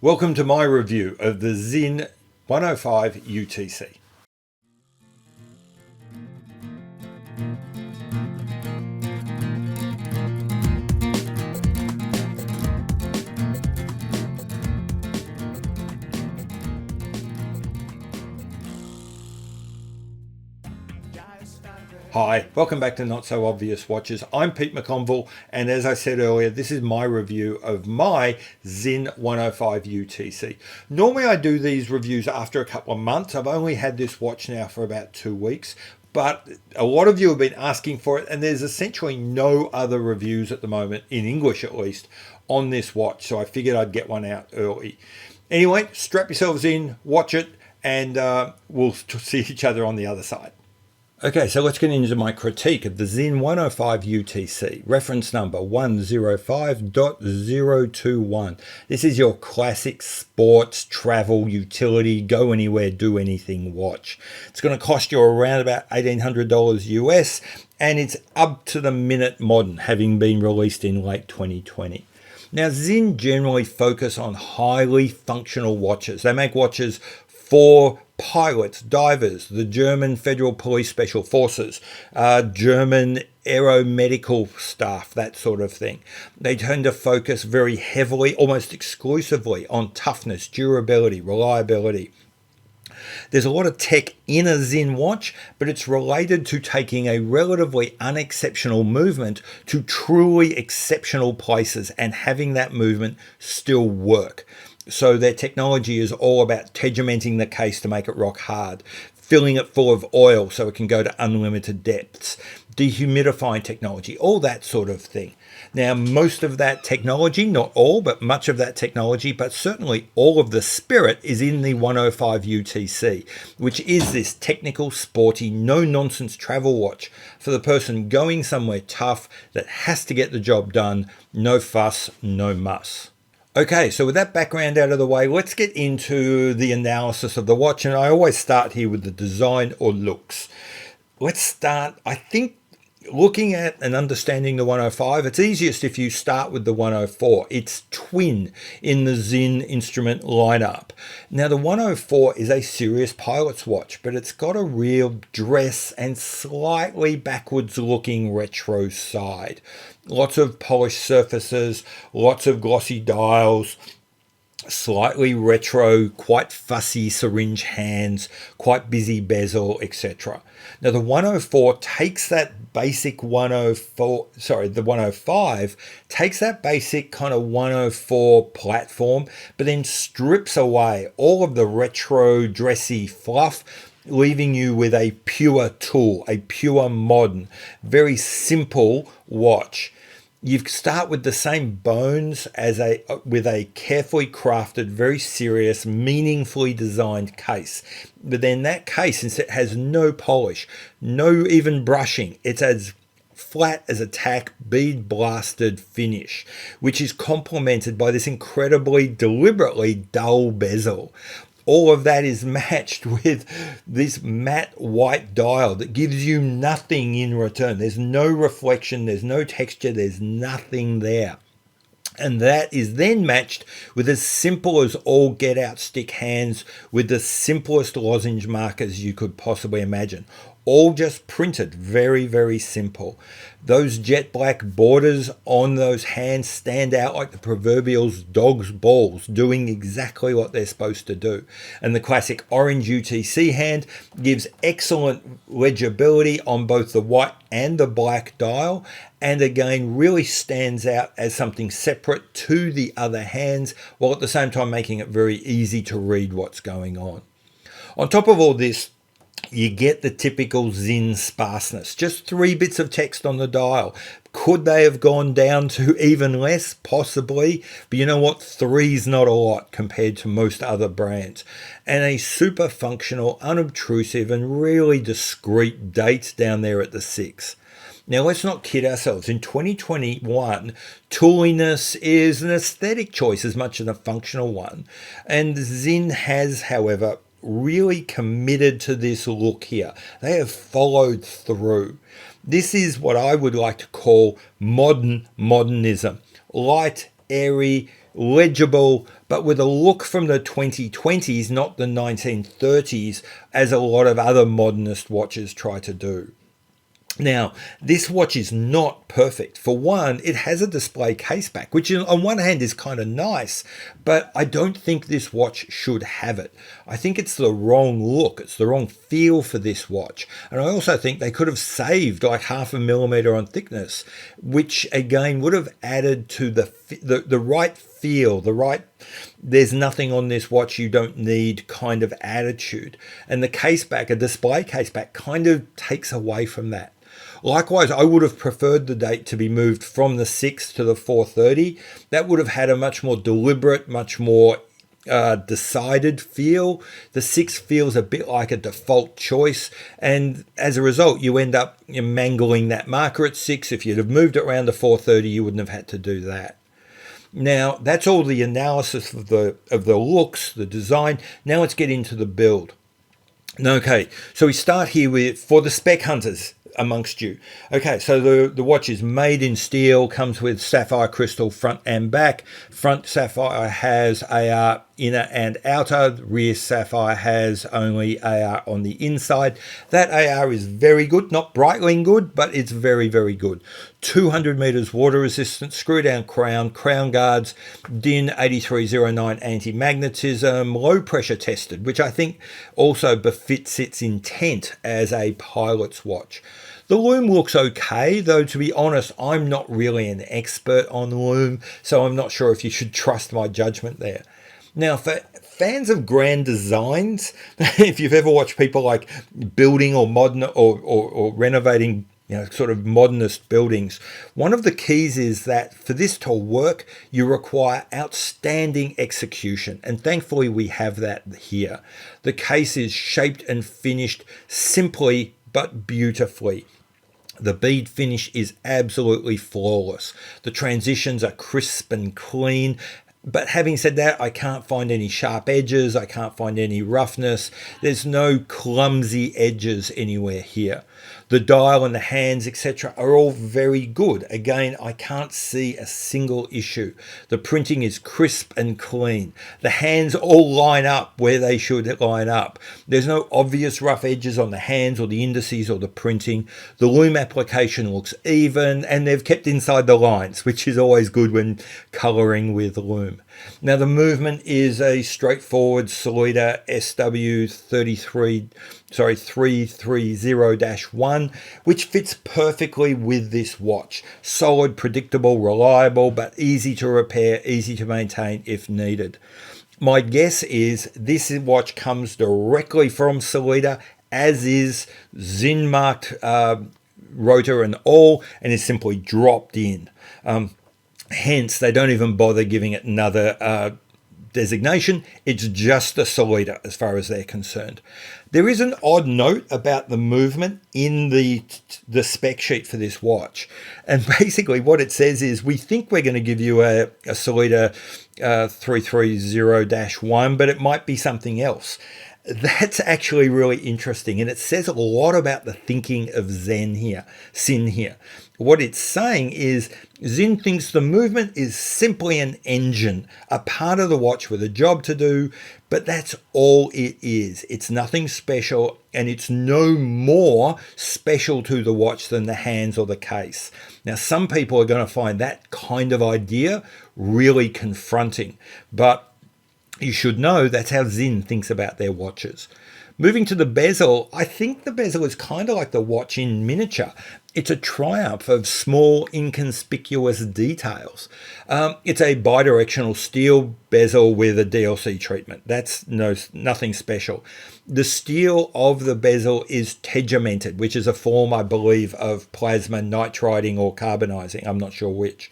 Welcome to my review of the Sinn 105 UTC. Hi, welcome back to Not So Obvious Watches. I'm Pete McConville, and as I said earlier, this is my review of my Sinn 105 UTC. Normally I do these reviews after a couple of months. I've only had this watch now for about 2 weeks, but a lot of you have been asking for it, and there's essentially no other reviews at the moment, in English at least, on this watch, so I figured I'd get one out early. Anyway, strap yourselves in, watch it, and we'll see each other on the other side. Okay, so let's get into my critique of the Sinn 105 UTC, reference number 105.021. This is your classic sports, travel, utility, go anywhere, do anything watch. It's going to cost you around about $1,800 US, and it's up to the minute modern, having been released in late 2020. Now, Sinn generally focus on highly functional watches. They make watches for pilots, divers, the German Federal Police Special Forces, German aeromedical staff, that sort of thing. They tend to focus very heavily, almost exclusively, on toughness, durability, reliability. There's a lot of tech in a Sinn watch, but it's related to taking a relatively unexceptional movement to truly exceptional places and having that movement still work. So their technology is all about tegimenting the case to make it rock hard, filling it full of oil so it can go to unlimited depths, dehumidifying technology, all that sort of thing. Now, most of that technology, not all, but much of that technology, but certainly all of the spirit is in the 105 UTC, which is this technical, sporty, no-nonsense travel watch for the person going somewhere tough that has to get the job done, no fuss, no muss. Okay, so with that background out of the way, let's get into the analysis of the watch. And I always start here with the design or looks. Let's start, I think, looking at and understanding the 105. It's easiest if you start with the 104. It's twin in the Sinn instrument lineup. Now, the 104 is a serious pilot's watch, but it's got a real dress and slightly backwards looking retro side. Lots of polished surfaces, lots of glossy dials, slightly retro, quite fussy syringe hands, quite busy bezel, etc. Now, the 104 takes that basic the 105 takes that basic kind of 104 platform, but then strips away all of the retro, dressy fluff, leaving you with a pure tool, a pure modern, very simple watch. You start with the same bones as with a carefully crafted, very serious, meaningfully designed case. But then that case, since it has no polish, no even brushing, it's as flat as a tack, bead blasted finish, which is complemented by this incredibly deliberately dull bezel. All of that is matched with this matte white dial that gives you nothing in return. There's no reflection, there's no texture, there's nothing there. And that is then matched with as simple as all get out stick hands with the simplest lozenge markers you could possibly imagine. All just printed, very, very simple. Those jet black borders on those hands stand out like the proverbial dog's balls, doing exactly what they're supposed to do. And the classic orange UTC hand gives excellent legibility on both the white and the black dial, and again really stands out as something separate to the other hands, while at the same time making it very easy to read what's going on. On top of all this, you get the typical Sinn sparseness. Just 3 bits of text on the dial. Could they have gone down to even less? Possibly. But you know what? 3's not a lot compared to most other brands. And a super functional, unobtrusive, and really discreet date down there at the 6. Now, let's not kid ourselves. In 2021, tooliness is an aesthetic choice as much as a functional one. And Sinn has, however, really committed to this look here. They have followed through. This is what I would like to call modernism. Light, airy, legible, but with a look from the 2020s, not the 1930s, as a lot of other modernist watches try to do. Now, this watch is not perfect. For one, it has a display case back, which on one hand is kind of nice, but I don't think this watch should have it. I think it's the wrong look. It's the wrong feel for this watch. And I also think they could have saved like 0.5 millimeter on thickness, which again would have added to the right feel, the right there's nothing on this watch you don't need kind of attitude. And the case back, a display case back, kind of takes away from that. Likewise, I would have preferred the date to be moved from the 6 to the 4:30. That would have had a much more deliberate, much more decided feel. The 6 feels a bit like a default choice, and as a result, you end up mangling that marker at 6. If you'd have moved it around to 4:30, you wouldn't have had to do that. Now, that's all the analysis of the looks, the design. Now let's get into the build. Okay, so we start here with, for the spec hunters amongst you. Okay, so the watch is made in steel, comes with sapphire crystal front and back. Front sapphire has AR inner and outer. Rear sapphire has only AR on the inside. That AR is very good, not Breitling good, but it's very, very good. 200 meters water resistant, screw down crown guards, DIN 8309 anti-magnetism, low pressure tested, which I think also befits its intent as a pilot's watch. The lume looks okay, though to be honest, I'm not really an expert on lume, so I'm not sure if you should trust my judgment there. Now, for fans of grand designs, if you've ever watched people like building or modern or renovating, sort of modernist buildings, one of the keys is that for this to work, you require outstanding execution. And thankfully, we have that here. The case is shaped and finished simply but beautifully. The bead finish is absolutely flawless. The transitions are crisp and clean. But having said that, I can't find any sharp edges. I can't find any roughness. There's no clumsy edges anywhere here. The dial and the hands, etc., are all very good. Again, I can't see a single issue. The printing is crisp and clean. The hands all line up where they should line up. There's no obvious rough edges on the hands or the indices or the printing. The lume application looks even, and they've kept inside the lines, which is always good when colouring with lume. Now, the movement is a straightforward Sellita SW330-1, which fits perfectly with this watch. Solid, predictable, reliable, but easy to repair, easy to maintain if needed. My guess is this watch comes directly from Sellita, as is Sinn marked rotor and all, and is simply dropped in. Hence, they don't even bother giving it another designation. It's just a Sellita as far as they're concerned. There is an odd note about the movement in the spec sheet for this watch. And basically what it says is, we think we're going to give you a Sellita 330-1, but it might be something else. That's actually really interesting, and it says a lot about the thinking of Sinn here. What it's saying is Sinn thinks the movement is simply an engine, a part of the watch with a job to do, but that's all it is. It's nothing special, and it's no more special to the watch than the hands or the case. Now, some people are going to find that kind of idea really confronting, but you should know that's how Sinn thinks about their watches. Moving to the bezel, I think the bezel is kind of like the watch in miniature. It's a triumph of small, inconspicuous details. It's a bidirectional steel bezel with a DLC treatment. That's nothing special. The steel of the bezel is tegimented, which is a form, I believe, of plasma nitriding or carbonizing. I'm not sure which.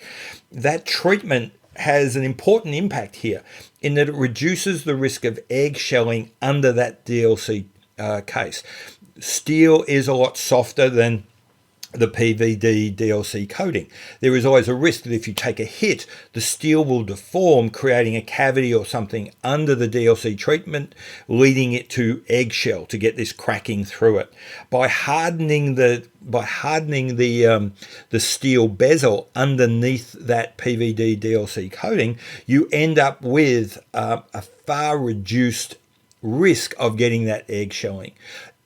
That treatment has an important impact here in that it reduces the risk of eggshelling under that DLC case. Steel is a lot softer than the PVD DLC coating. There is always a risk that if you take a hit, the steel will deform, creating a cavity or something under the DLC treatment, leading it to eggshell to get this cracking through it. By hardening the steel bezel underneath that PVD DLC coating, you end up with a far reduced risk of getting that eggshelling.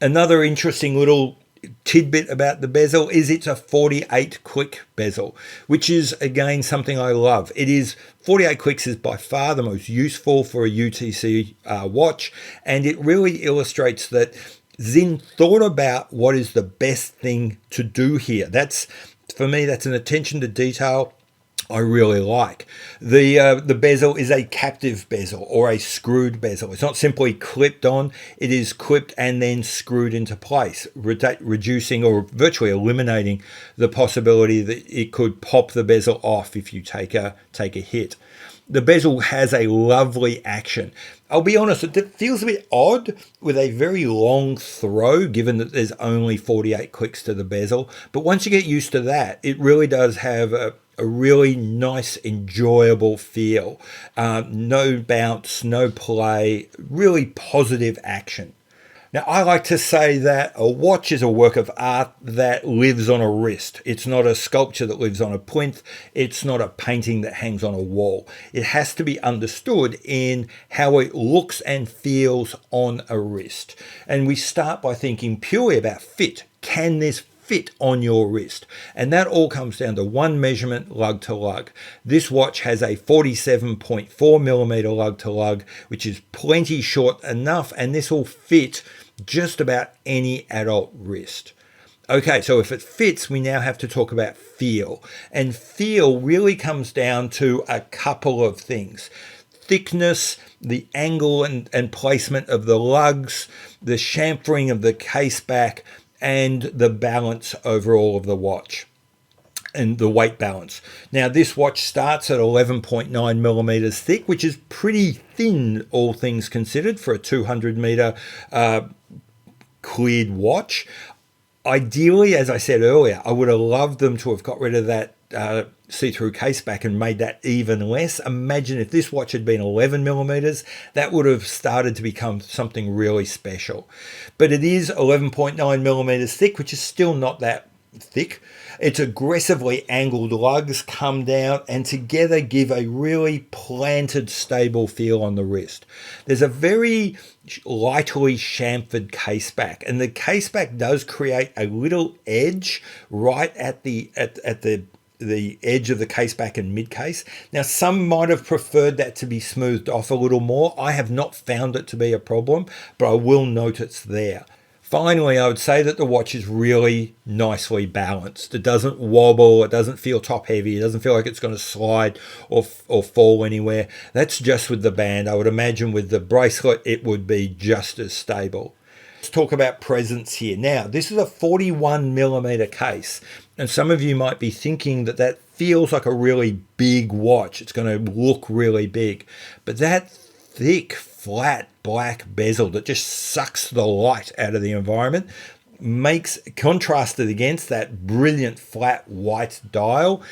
Another interesting little tidbit about the bezel is it's a 48 click bezel, which is again something I love. 48 clicks is by far the most useful for a UTC watch, and it really illustrates that Sinn thought about what is the best thing to do here. For me, that's an attention to detail I really like. The bezel is a captive bezel or a screwed bezel. It's not simply clipped on, it is clipped and then screwed into place, reducing or virtually eliminating the possibility that it could pop the bezel off if you take a hit. The bezel has a lovely action. I'll be honest, it feels a bit odd with a very long throw, given that there's only 48 clicks to the bezel. But once you get used to that, it really does have a really nice, enjoyable feel. No bounce, no play, really positive action. Now, I like to say that a watch is a work of art that lives on a wrist. It's not a sculpture that lives on a plinth. It's not a painting that hangs on a wall. It has to be understood in how it looks and feels on a wrist. And we start by thinking purely about fit. Can this fit on your wrist? And that all comes down to one measurement, lug to lug. This watch has a 47.4 millimeter lug to lug, which is plenty short enough, and this will fit just about any adult wrist. Okay, so if it fits, we now have to talk about feel. And feel really comes down to a couple of things. Thickness, the angle and placement of the lugs, the chamfering of the case back, and the balance overall of the watch and the weight balance. Now, this watch starts at 11.9 millimeters thick, which is pretty thin, all things considered, for a 200 meter cleared watch. Ideally, as I said earlier, I would have loved them to have got rid of that see-through case back and made that even less. Imagine if this watch had been 11 millimeters, that would have started to become something really special. But it is 11.9 millimeters thick, which is still not that thick. Its aggressively angled lugs come down and together give a really planted, stable feel on the wrist. There's a very lightly chamfered case back, and the case back does create a little edge right at the edge of the case back and mid case. Now, some might have preferred that to be smoothed off a little more. I have not found it to be a problem, but I will note it's there. Finally, I would say that the watch is really nicely balanced. It doesn't wobble, it doesn't feel top heavy, it doesn't feel like it's going to slide or fall anywhere. That's just with the band. I would imagine with the bracelet, it would be just as stable. Let's talk about presence here. Now, this is a 41 millimeter case, and some of you might be thinking that feels like a really big watch. It's going to look really big, but that thick, flat black bezel that just sucks the light out of the environment contrasted against that brilliant flat white dial,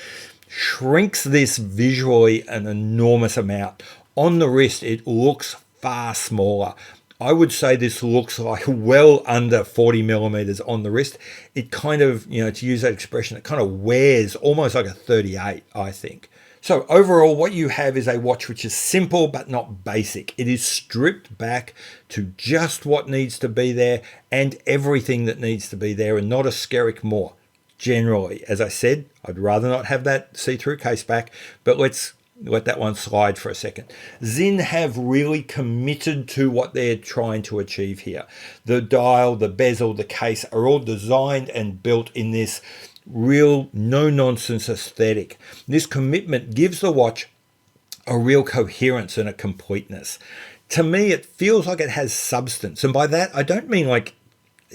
shrinks this visually an enormous amount. On the wrist, it looks far smaller. I would say this looks like well under 40 millimeters on the wrist. It kind of, to use that expression, it kind of wears almost like a 38, I think. So overall, what you have is a watch which is simple but not basic. It is stripped back to just what needs to be there and everything that needs to be there, and not a skerrick more. Generally, as I said, I'd rather not have that see-through case back, but let's let that one slide for a second. Sinn have really committed to what they're trying to achieve here. The dial, the bezel, the case are all designed and built in this real no-nonsense aesthetic. This commitment gives the watch a real coherence and a completeness. To me, it feels like it has substance. And by that, I don't mean like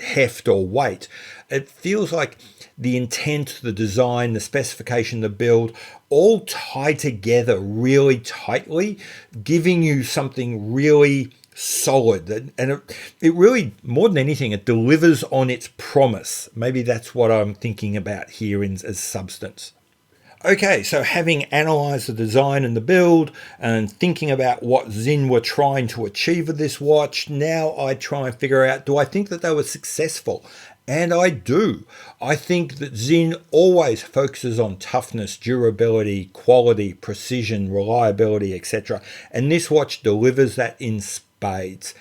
heft or weight. It feels like the intent, the design, the specification, the build, all tie together really tightly, giving you something really solid, and it really, more than anything, it delivers on its promise. Maybe that's what I'm thinking about here as substance. Okay, so having analysed the design and the build and thinking about what Sinn were trying to achieve with this watch, now I try and figure out, do I think that they were successful? And I do. I think that Sinn always focuses on toughness, durability, quality, precision, reliability, etc. And this watch delivers that in spades.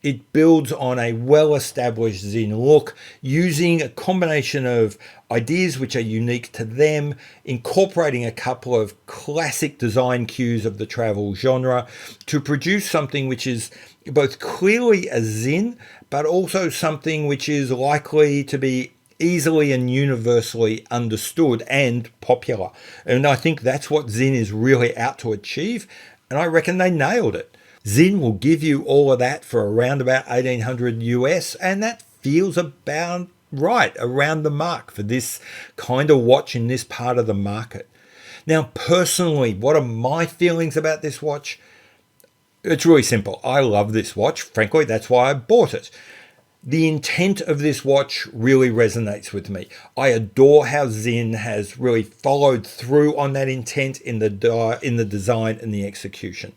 It builds on a well-established Sinn look, using a combination of ideas which are unique to them, incorporating a couple of classic design cues of the travel genre to produce something which is both clearly a Sinn, but also something which is likely to be easily and universally understood and popular. And I think that's what Sinn is really out to achieve, and I reckon they nailed it. Sinn will give you all of that for around about 1800 US, and that feels about right, around the mark for this kind of watch in this part of the market. Now, personally, what are my feelings about this watch? It's really simple. I love this watch. Frankly, that's why I bought it. The intent of this watch really resonates with me. I adore how Sinn has really followed through on that intent in the design and the execution.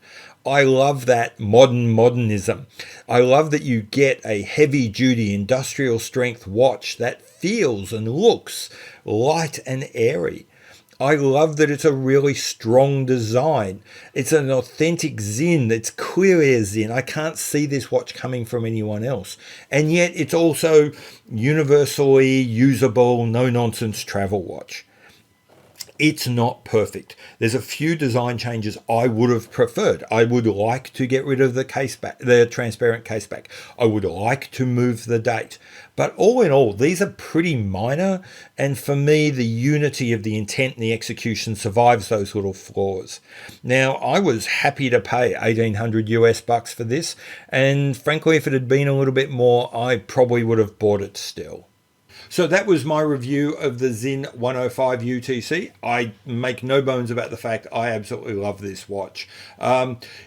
I love that modernism. I love that you get a heavy-duty industrial strength watch that feels and looks light and airy. I love that it's a really strong design. It's an authentic Sinn that's clearly a Sinn. I can't see this watch coming from anyone else. And yet it's also universally usable, no-nonsense travel watch. It's not perfect. There's a few design changes I would have preferred. I would like to get rid of the transparent case back. I would like to move the date. But all in all, these are pretty minor. And for me, the unity of the intent and the execution survives those little flaws. Now, I was happy to pay 1800 US bucks for this. And frankly, if it had been a little bit more, I probably would have bought it still. So that was my review of the Sinn 105 UTC. I make no bones about the fact I absolutely love this watch.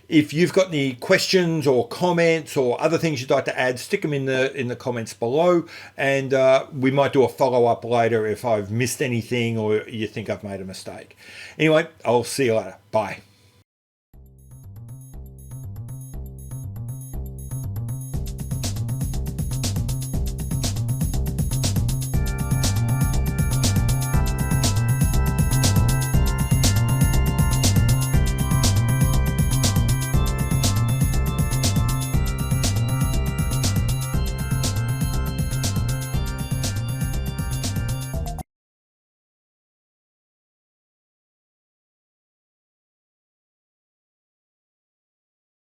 If you've got any questions or comments or other things you'd like to add, stick them in the comments below, and we might do a follow-up later if I've missed anything or you think I've made a mistake. Anyway, I'll see you later. Bye.